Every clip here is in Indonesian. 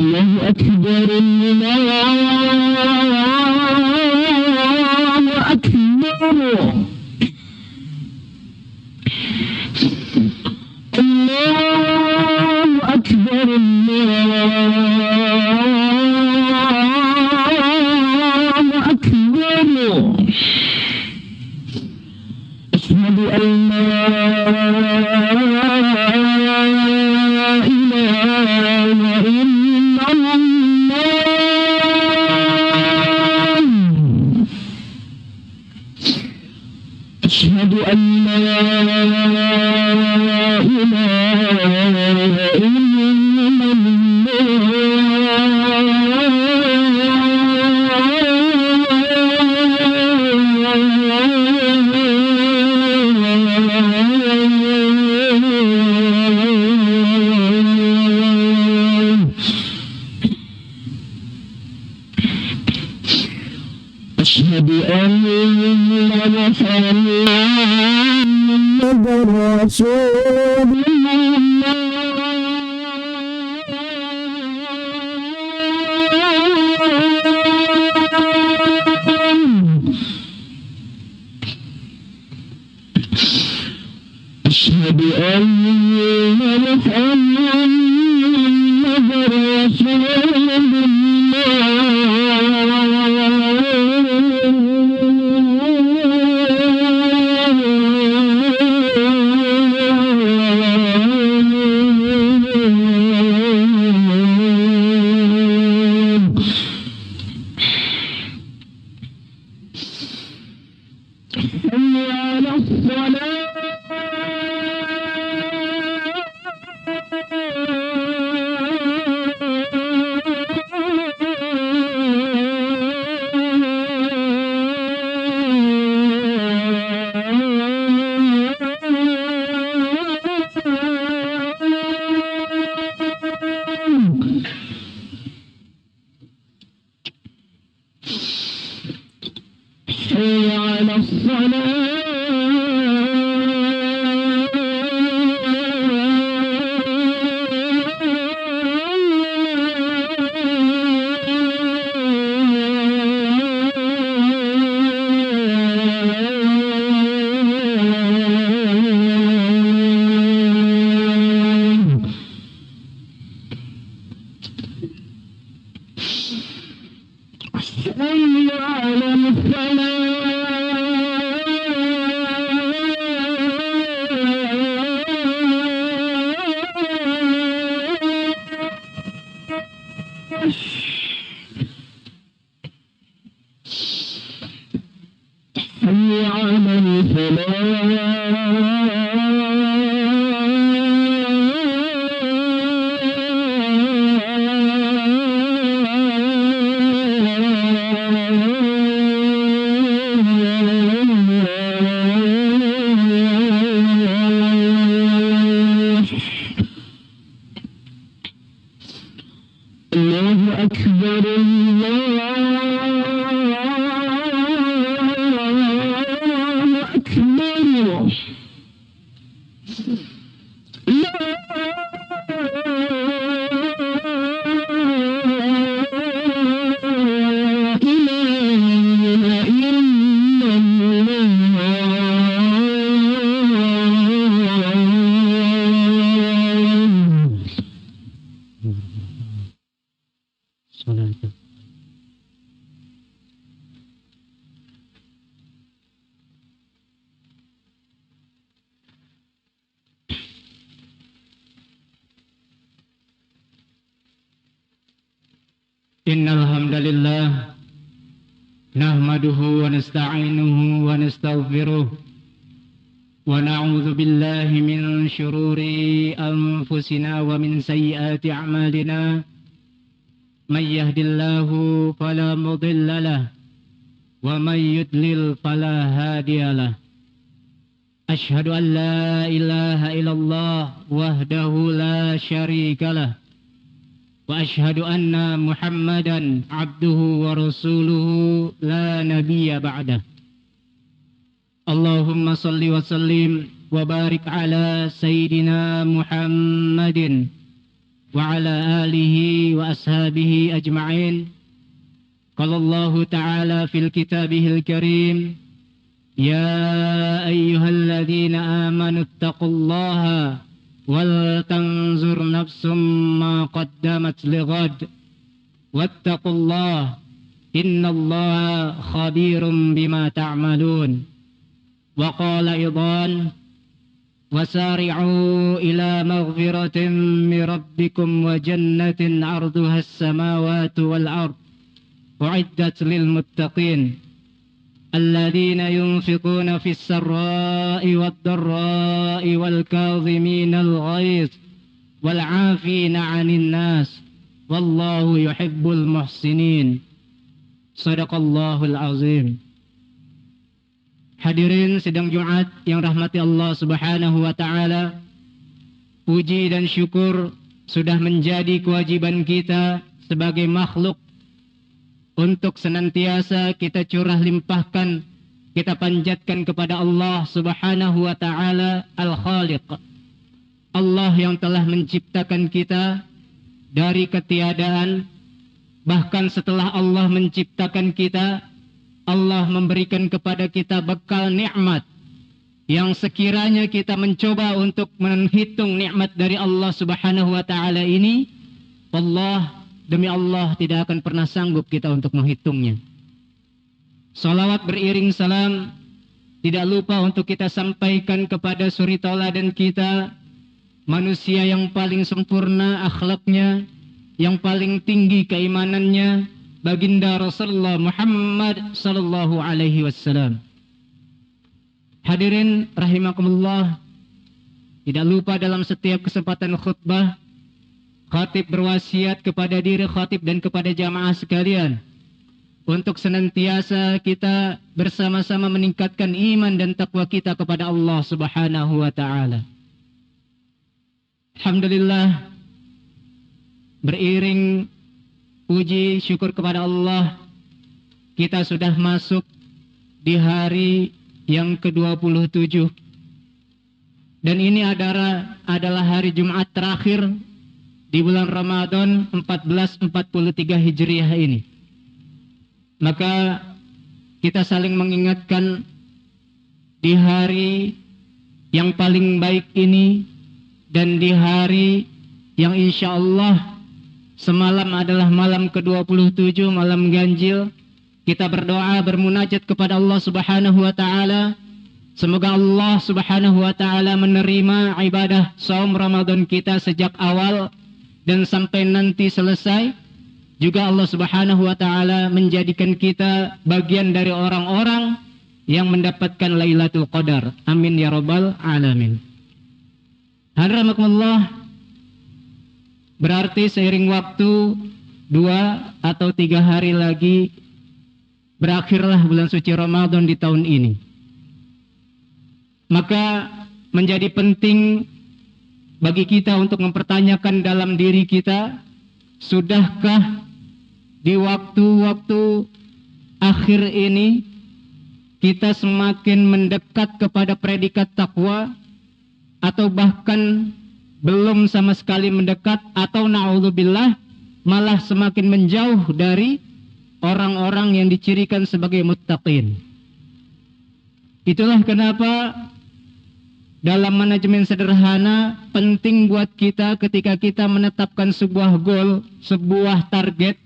الله أكبر الله أكبر الله أكبر الله أكبر أشهد أن لا إله إلا الله أشهد أن لا إله إلا أشهد أن محمد رسول الله أشهد أن محمد رسول حي على الصلاة حي على الله أكبر الله أكبر لا إله إلا الله Innal hamdalillah nahmaduhu wa nasta'inuhu wa nastaghfiruh wa na'udzu billahi min shururi anfusina wa min sayyiati a'malina may yahdihillahu fala mudilla lahu wa may yudlil fala hadiyalah. Ashhadu an la ilaha illallah wahdahu la syarika lah wa ashhadu anna Muhammadan abduhu wa rasuluhu la nabiyya ba'dah. Allahumma salli wa sallim wa barik ala sayyidina Muhammadin وعلى آله وأصحابه أجمعين. قال الله تعالى في كتابه الكريم: يا أيها الذين آمنوا اتقوا الله ولتنظر نفس ما قدمت لغد واتقوا الله إن الله خبير بما تعملون. وقال أيضا: وسارعوا إلى مغفرة من ربكم وجنة عرضها السماوات والأرض أعدت للمتقين الذين ينفقون في السراء والضراء والكاظمين الغيظ والعافين عن الناس والله يحب المحسنين. Sadaqallahul azim. Hadirin sidang Jumat yang rahmati Allah Subhanahu wa taala, puji dan syukur sudah menjadi kewajiban kita sebagai makhluk untuk senantiasa kita curah limpahkan, kita panjatkan kepada Allah Subhanahu wa taala Al-Khaliq. Allah yang telah menciptakan kita dari ketiadaan. Bahkan setelah Allah menciptakan kita, Allah memberikan kepada kita bekal nikmat yang sekiranya kita mencoba untuk menghitung nikmat dari Allah Subhanahu wa taala ini, Allah, demi Allah tidak akan pernah sanggup kita untuk menghitungnya. Salawat beriring salam tidak lupa untuk kita sampaikan kepada suri tauladan kita, manusia yang paling sempurna akhlaknya, yang paling tinggi keimanannya, baginda Rasulullah Muhammad sallallahu alaihi wasallam. Hadirin rahimakumullah, tidak lupa dalam setiap kesempatan khutbah, khatib berwasiat kepada diri khatib dan kepada jamaah sekalian untuk senantiasa kita bersama-sama meningkatkan iman dan takwa kita kepada Allah Subhanahu wa taala. Alhamdulillah, beriring puji syukur kepada Allah, kita sudah masuk di hari yang ke-27. Dan ini adalah hari Jumat terakhir di bulan Ramadan 1443 Hijriah ini. Maka kita saling mengingatkan di hari yang paling baik ini dan di hari yang insya Allah semalam adalah malam ke-27, malam ganjil. Kita berdoa, bermunajat kepada Allah Subhanahu wa taala. Semoga Allah Subhanahu wa taala menerima ibadah saum Ramadan kita sejak awal dan sampai nanti selesai. Juga Allah Subhanahu wa taala menjadikan kita bagian dari orang-orang yang mendapatkan Lailatul Qadar. Amin ya rabbal alamin. Hadirin, berarti seiring waktu 2 atau 3 hari lagi berakhirlah bulan suci Ramadan di tahun ini. Maka menjadi penting bagi kita untuk mempertanyakan dalam diri kita, sudahkah di waktu-waktu akhir ini kita semakin mendekat kepada predikat takwa, atau bahkan belum sama sekali mendekat, atau na'udzubillah malah semakin menjauh dari orang-orang yang dicirikan sebagai muttaqin. Itulah kenapa dalam manajemen sederhana penting buat kita ketika kita menetapkan sebuah goal, sebuah target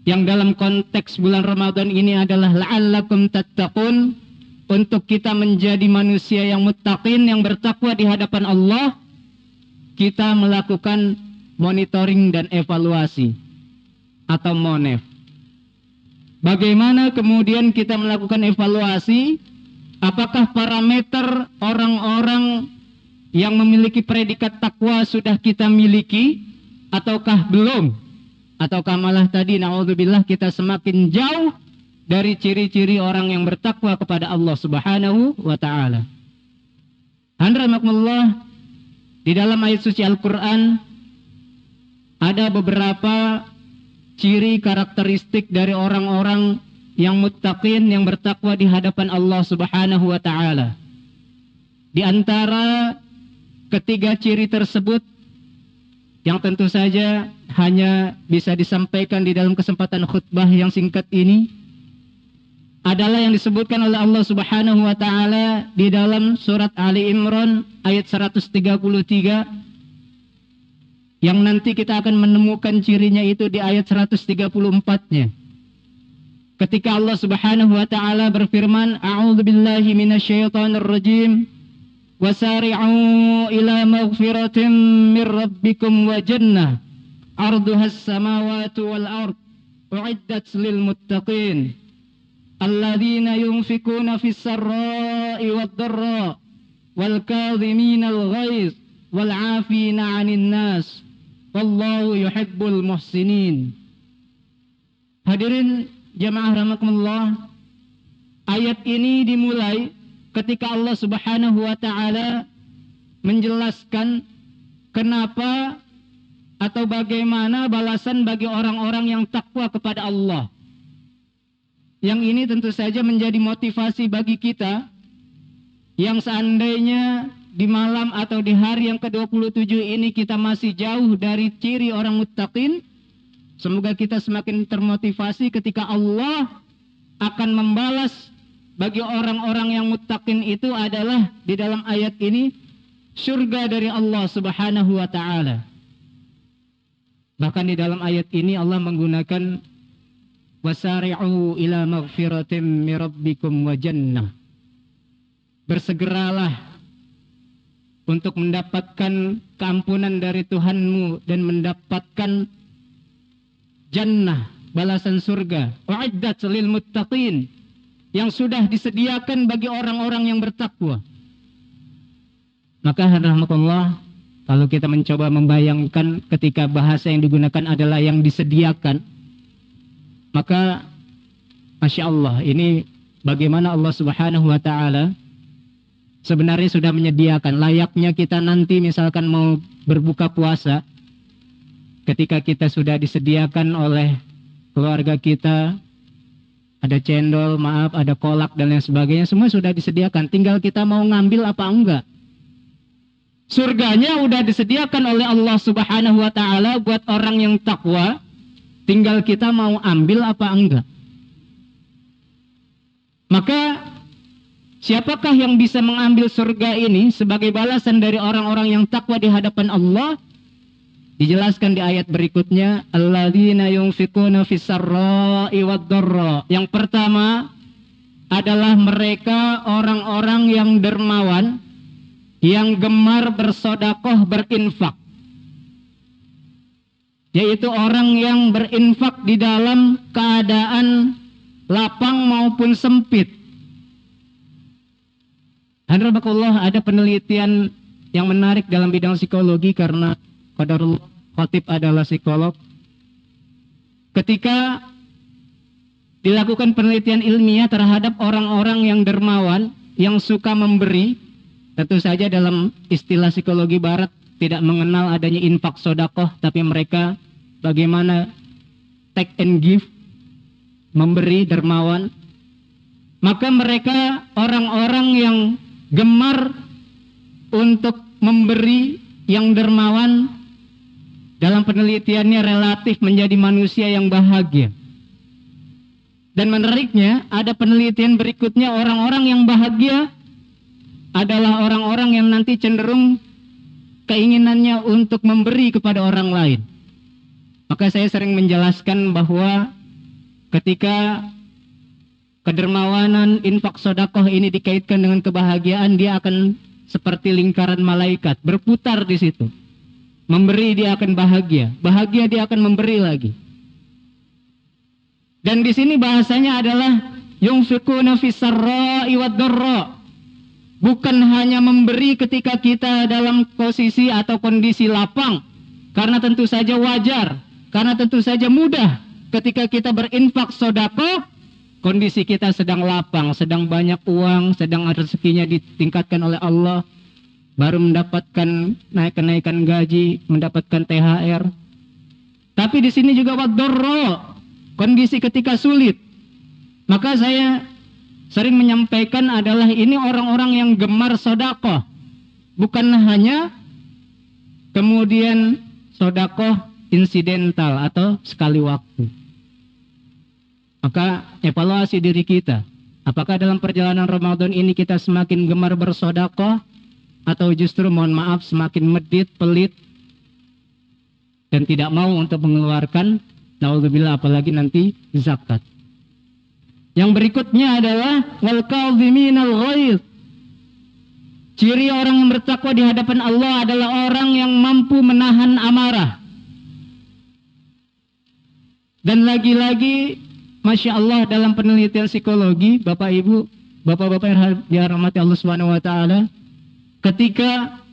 yang dalam konteks bulan Ramadan ini adalah la'allakum tattaqun, untuk kita menjadi manusia yang muttaqin, yang bertakwa di hadapan Allah. Kita melakukan monitoring dan evaluasi atau monef. Bagaimana kemudian kita melakukan evaluasi? Apakah parameter orang-orang yang memiliki predikat takwa sudah kita miliki ataukah belum? Ataukah malah tadi na'udzubillah kita semakin jauh dari ciri-ciri orang yang bertakwa kepada Allah Subhanahu wa taala. Alhamdulillah, di dalam ayat suci Al-Quran ada beberapa ciri karakteristik dari orang-orang yang muttaqin, yang bertakwa di hadapan Allah Subhanahu wa taala. Di antara ketiga ciri tersebut yang tentu saja hanya bisa disampaikan di dalam kesempatan khutbah yang singkat ini adalah yang disebutkan oleh Allah Subhanahu wa taala di dalam surat Ali Imran ayat 133 yang nanti kita akan menemukan cirinya itu di ayat 134-nya. Ketika Allah Subhanahu wa taala berfirman, "A'udzubillahi minasyaitonir rajim. Wasari'u ila maghfiratin mir rabbikum wa jannah 'arduhas samawati wal ard u'iddat lil muttaqin alladzina yunfikuna fis sarra'i wad dharra wal kadhiminal ghaiz wal 'afina 'anil nas wallahu yuhibbul muhsinin." Hadirin jamaah rahimakumullah, ayat ini dimulai ketika Allah Subhanahu wa taala menjelaskan kenapa atau bagaimana balasan bagi orang-orang yang takwa kepada Allah. Yang ini tentu saja menjadi motivasi bagi kita yang seandainya di malam atau di hari yang ke-27 ini kita masih jauh dari ciri orang muttaqin. Semoga kita semakin termotivasi ketika Allah akan membalas bagi orang-orang yang muttaqin itu adalah di dalam ayat ini surga dari Allah Subhanahu wa taala. Bahkan di dalam ayat ini Allah menggunakan wasari'u ila maghfiratin mir rabbikum wa jannah. Bersegeralah untuk mendapatkan keampunan dari Tuhanmu dan mendapatkan jannah, balasan surga. U'iddat lil muttaqin, yang sudah disediakan bagi orang-orang yang bertakwa. Maka rahmatullah, kalau kita mencoba membayangkan ketika bahasa yang digunakan adalah yang disediakan, maka Masya Allah, ini bagaimana Allah Subhanahu wa ta'ala sebenarnya sudah menyediakan. Layaknya kita nanti misalkan mau berbuka puasa, ketika kita sudah disediakan oleh keluarga kita, ada cendol, maaf, ada kolak dan lain sebagainya, semua sudah disediakan. Tinggal kita mau ngambil apa enggak. Surganya udah disediakan oleh Allah Subhanahu wa taala buat orang yang takwa. Tinggal kita mau ambil apa enggak. Maka siapakah yang bisa mengambil surga ini sebagai balasan dari orang-orang yang takwa di hadapan Allah? Dijelaskan di ayat berikutnya, alladzina yunfikuna fis sarra'i wad dharra. Yang pertama adalah mereka orang-orang yang dermawan, yang gemar bersedekah, berinfak. Yaitu orang yang berinfak di dalam keadaan lapang maupun sempit. Alhamdulillah, ada penelitian yang menarik dalam bidang psikologi karena qadarullah khatib adalah psikolog. Ketika dilakukan penelitian ilmiah terhadap orang-orang yang dermawan, yang suka memberi, tentu saja dalam istilah psikologi barat tidak mengenal adanya infak sedekah, tapi mereka bagaimana take and give, memberi, dermawan. Maka mereka orang-orang yang gemar untuk memberi, yang dermawan, dalam penelitiannya relatif menjadi manusia yang bahagia. Dan menariknya, ada penelitian berikutnya, orang-orang yang bahagia adalah orang-orang yang nanti cenderung keinginannya untuk memberi kepada orang lain. Maka saya sering menjelaskan bahwa ketika kedermawanan, infak sedekah ini dikaitkan dengan kebahagiaan, dia akan seperti lingkaran malaikat berputar di situ. Memberi dia akan bahagia, bahagia dia akan memberi lagi. Dan di sini bahasanya adalah yunfikuna fis sarra'i wad dharra. Bukan hanya memberi ketika kita dalam posisi atau kondisi lapang, karena tentu saja wajar, karena tentu saja mudah ketika kita berinfak sedekah, kondisi kita sedang lapang, sedang banyak uang, sedang rezekinya ditingkatkan oleh Allah, baru mendapatkan kenaikan gaji, mendapatkan THR. Tapi di sini juga wadorro, kondisi ketika sulit. Maka saya sering menyampaikan adalah ini orang-orang yang gemar sedekah, bukan hanya kemudian sodakoh insidental atau sekali waktu. Maka evaluasi diri kita. Apakah dalam perjalanan Ramadan ini kita semakin gemar bersodakoh, atau justru mohon maaf semakin medit, pelit, dan tidak mau untuk mengeluarkan, naudzubillah, apalagi nanti zakat. Yang berikutnya adalah wal kadhiminal ghaidh. Ciri orang yang bertakwa di hadapan Allah adalah orang yang mampu menahan amarah. Dan lagi-lagi, Masya Allah, dalam penelitian psikologi, Bapak Ibu, Bapak-Bapak yang dirahmati Allah Subhanahu wa Ta'ala, ketika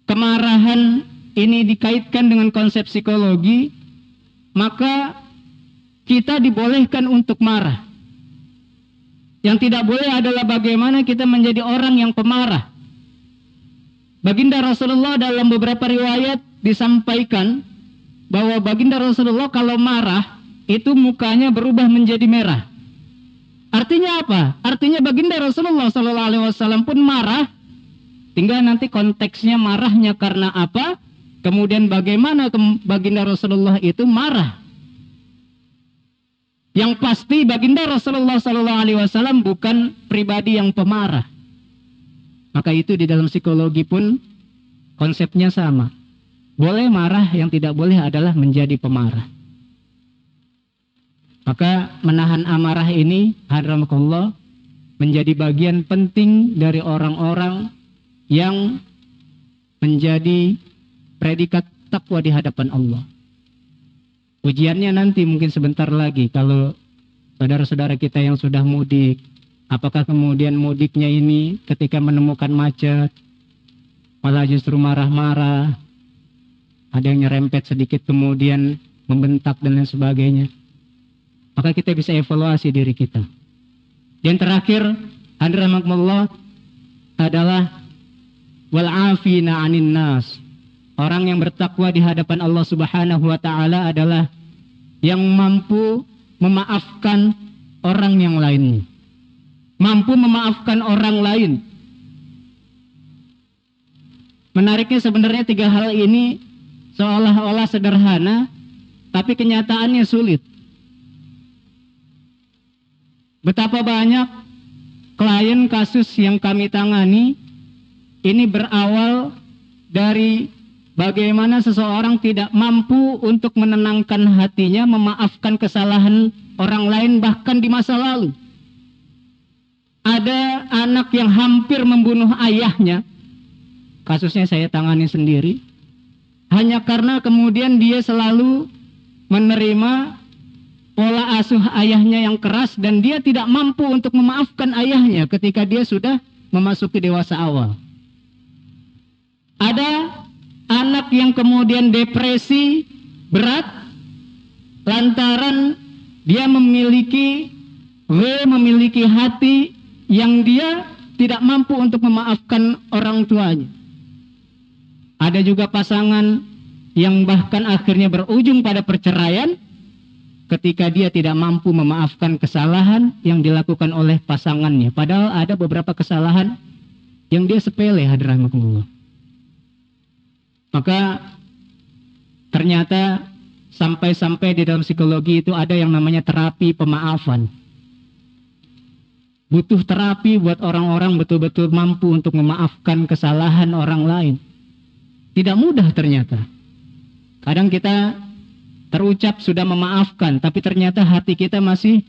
kemarahan ini dikaitkan dengan konsep psikologi, maka kita dibolehkan untuk marah. Yang tidak boleh adalah bagaimana kita menjadi orang yang pemarah. Baginda Rasulullah dalam beberapa riwayat disampaikan bahwa baginda Rasulullah kalau marah itu mukanya berubah menjadi merah. Artinya apa? Artinya baginda Rasulullah SAW pun marah. Tinggal nanti konteksnya marahnya karena apa? Kemudian bagaimana baginda Rasulullah itu marah. Yang pasti baginda Rasulullah SAW bukan pribadi yang pemarah. Maka itu di dalam psikologi pun konsepnya sama. Boleh marah, yang tidak boleh adalah menjadi pemarah. Maka menahan amarah ini, hadramakallah, menjadi bagian penting dari orang-orang yang menjadi predikat takwa di hadapan Allah. Ujiannya nanti mungkin sebentar lagi, kalau saudara-saudara kita yang sudah mudik, apakah kemudian mudiknya ini ketika menemukan macet malah justru marah-marah, ada yang nyerempet sedikit kemudian membentak dan lain sebagainya. Maka kita bisa evaluasi diri kita. Dan terakhir, hadramakumullah, adalah wal afina 'anin nas. Orang yang bertakwa di hadapan Allah Subhanahu wa Ta'ala adalah yang mampu memaafkan orang yang lain. Mampu memaafkan orang lain. Menariknya sebenarnya tiga hal ini seolah-olah sederhana, tapi kenyataannya sulit. Betapa banyak klien kasus yang kami tangani ini berawal dari bagaimana seseorang tidak mampu untuk menenangkan hatinya, memaafkan kesalahan orang lain bahkan di masa lalu. Ada anak yang hampir membunuh ayahnya, kasusnya saya tangani sendiri, hanya karena kemudian dia selalu menerima pola asuh ayahnya yang keras dan dia tidak mampu untuk memaafkan ayahnya ketika dia sudah memasuki dewasa awal. Ada anak yang kemudian depresi berat lantaran dia memiliki hati yang dia tidak mampu untuk memaafkan orang tuanya. Ada juga pasangan yang bahkan akhirnya berujung pada perceraian ketika dia tidak mampu memaafkan kesalahan yang dilakukan oleh pasangannya. Padahal ada beberapa kesalahan yang dia sepele, hadramakumullah. Maka ternyata sampai-sampai di dalam psikologi itu ada yang namanya terapi pemaafan. Butuh terapi buat orang-orang betul-betul mampu untuk memaafkan kesalahan orang lain. Tidak mudah ternyata. Kadang kita terucap sudah memaafkan, tapi ternyata hati kita masih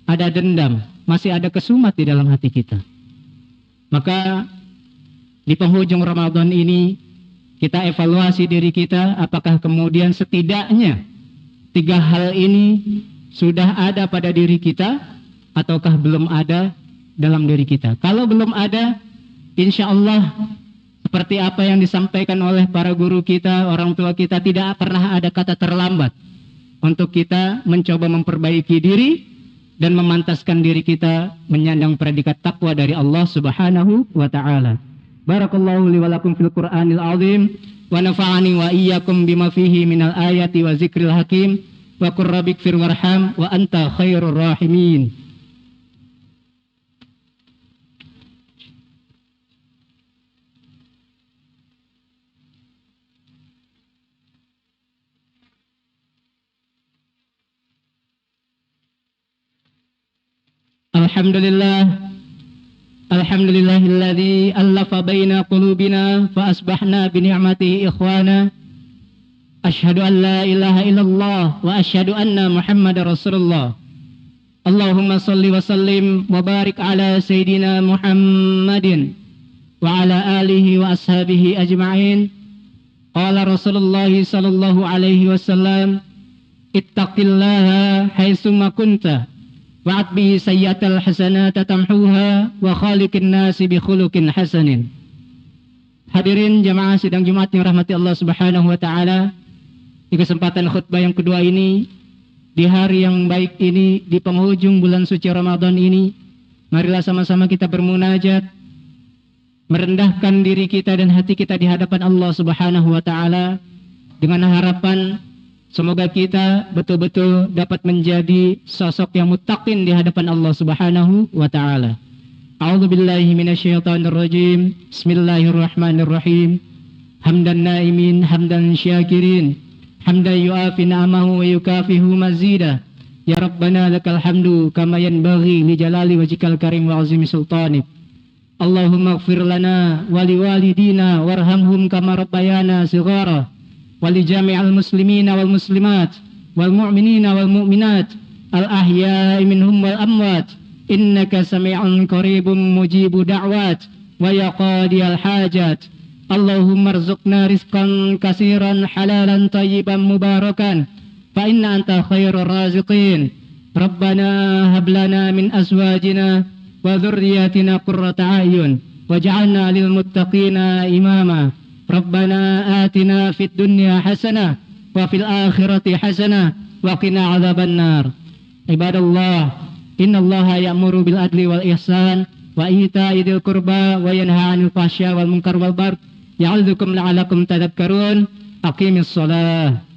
ada dendam, masih ada kesumat di dalam hati kita. Maka di penghujung Ramadan ini kita evaluasi diri kita, apakah kemudian setidaknya tiga hal ini sudah ada pada diri kita ataukah belum ada dalam diri kita. Kalau belum ada, insya Allah seperti apa yang disampaikan oleh para guru kita, orang tua kita, tidak pernah ada kata terlambat untuk kita mencoba memperbaiki diri dan memantaskan diri kita menyandang predikat takwa dari Allah Subhanahu wa Ta'ala. Barakallahu li wa lakum fil Qur'anil azim wa nafa'ani wa iyyakum bima fihi minal ayati wa zikril hakim wa qur rabbikfir warham wa anta khairur rahimin. Alhamdulillahilladzi allafa baina qulubina fa asbahna bi ni'matihi ikhwana. Asyhadu an la ilaha illallah wa asyhadu anna Muhammadar Rasulullah. Allahumma salli wa sallim wa barik ala sayyidina Muhammadin wa ala alihi wa ashabihi ajma'in. Qala Rasulullah sallallahu alaihi wasallam, ittaqillaha haitsuma kunta wa'atbi sayyatal hasanata tamhuha wa khaliqin nasi bi khuluqin hasanin. Hadirin jamaah sidang Jumat yang rahmati Allah Subhanahu wa taala, di kesempatan khutbah yang kedua ini, di hari yang baik ini, di penghujung bulan suci Ramadan ini, marilah sama-sama kita bermunajat, merendahkan diri kita dan hati kita di hadapan Allah Subhanahu wa taala dengan harapan semoga kita betul-betul dapat menjadi sosok yang muttaqin di hadapan Allah Subhanahu wa taala. A'udzu billahi minasyaitonir rajim. Bismillahirrahmanirrahim. Hamdan naimin, hamdan syakirin, hamdan yu'afi ni'amahu wa yukafihu mazida. Ya Rabbana lakal hamdu kama yanbaghi li jalali wajhikal karim wa 'azimi sultanik. Allahumma ighfir lana wa liwalidina warhamhum kama rabbayana shighara. ولجميع المسلمين والمسلمات والمؤمنين والمؤمنات الأحياء منهم والأموات إنك سميع قريب مجيب دعوات ويا قاضي الحاجات. اللهم ارزقنا رزقا كثيرا حلالا طيبا مباركا فإن أنت خير الرازقين. ربنا هب لنا من أزواجنا وذرياتنا قرة أعين واجعلنا للمتقين إماما. ربنا آتنا في الدنيا حسنة وفي الآخرة حسنة وقنا عذاب النار. عباد الله، إن الله يأمر بالعدل والإحسان وإيتاء ذي القربى وينهى عن الفحشاء والمنكر والبغي يعظكم لعلكم تذكرون. أقيموا الصلاة.